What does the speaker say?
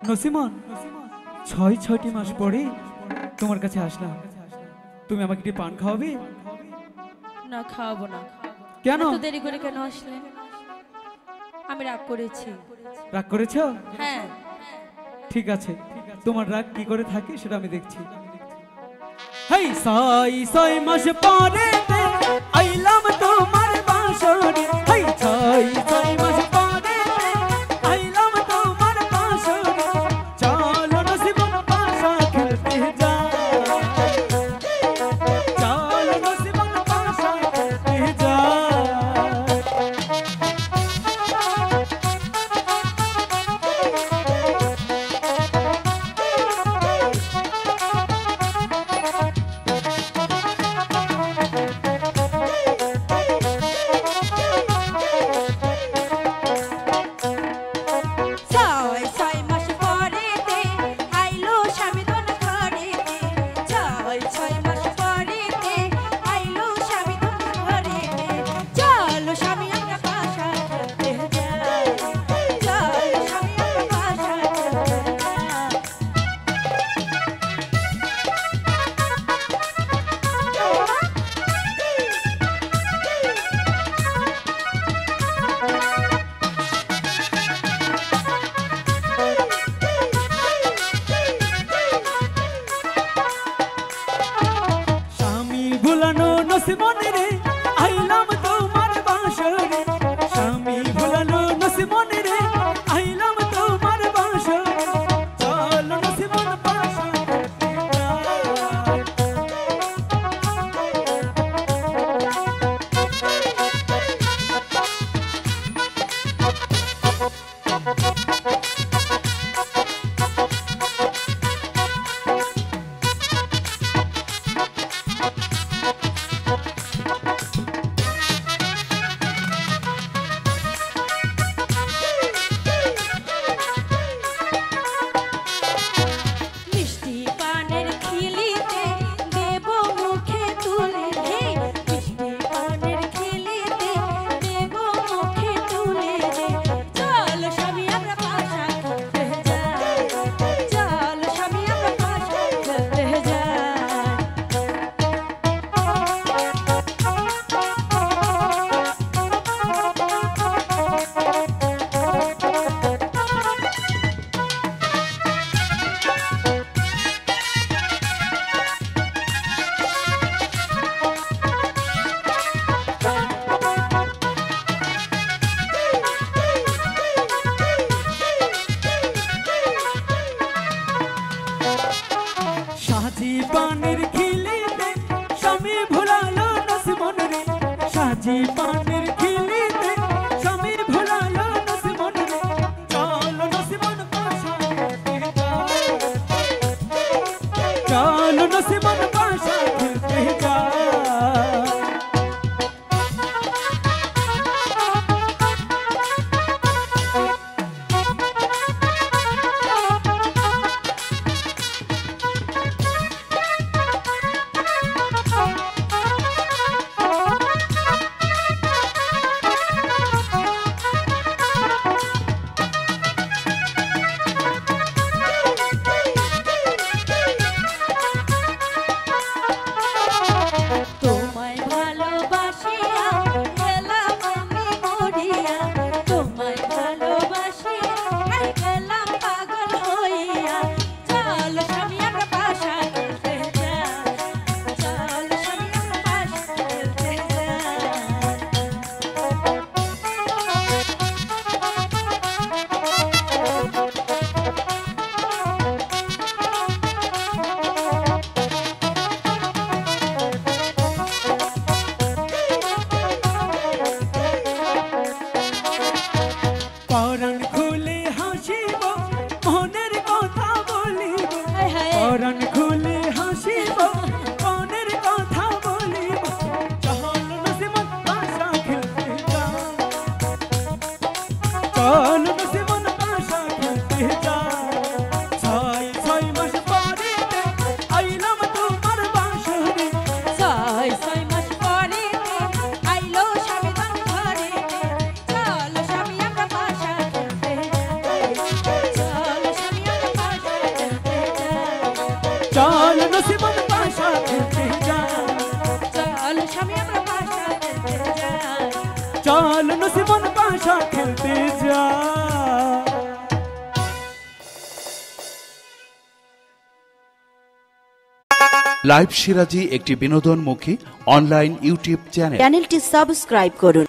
নসিমন, 6-6টি মাস পরে তোমার কাছে আসলাম, তুমি আমাকে একটু পান খাওয়াবে? না, খাওয়াবো না। কেন? এত দেরি করে কেন আসলেন? আমি রাগ করেছি। রাগ করেছো? হ্যাঁ। ঠিক আছে, তোমার রাগ কি করে থাকে সেটা আমি দেখছি। হেই 6 মাস পরে আইলাম তোমার বাসরে, হেই 6 মাস পরে আইলাম তোমার বাসরে, চলো নসিমন পাশা খেলতে যাই, চলো নসিমন পাশা খেলতে যাই। ভুলানো নসিমনে রে আইলাম তোমার বাসরে, স্বামী ভুলানো নসিমনে রে আইলাম তোমার বাসরে, চলো নসিমন পাশা খেলতে যাই। সাজিবানের খিলিতে স্বামী ভুলালো নসিমন রে, সাজিবানের খিলিতে স্বামী ভুলালো নসিমন রে, চলো নসিমন পাশা খেলতে যাই, চলো নসিমন পাশা খেলতে যাই। পরাণ খুলে হাসিব, মনের কথা বলিব, পরাণ খুলে হাসিব, মনের কথা বলিব, চলো নসিমন পাশা খেলতে যাই, চলো নসিমন পাশা খেলতে যাই। 6 মাস পরে আইলাম তোমার বাসরে, 6 মাস পরে আইলো স্বামী তন ঘরে, চলো স্বামী আমরা পাশা খেলতে যাই, চলো স্বামী আমরা চল নসিমন পাশা খেলতে যাই, চল স্বামী আমরা পাশা খেলতে যাই। চল নসিমন পাশা খেলতে যাই। লাইভ সিরাজি একটি বিনোদনমুখী অনলাইন ইউটিউব চ্যানেল। চ্যানেলটি সাবস্ক্রাইব করুন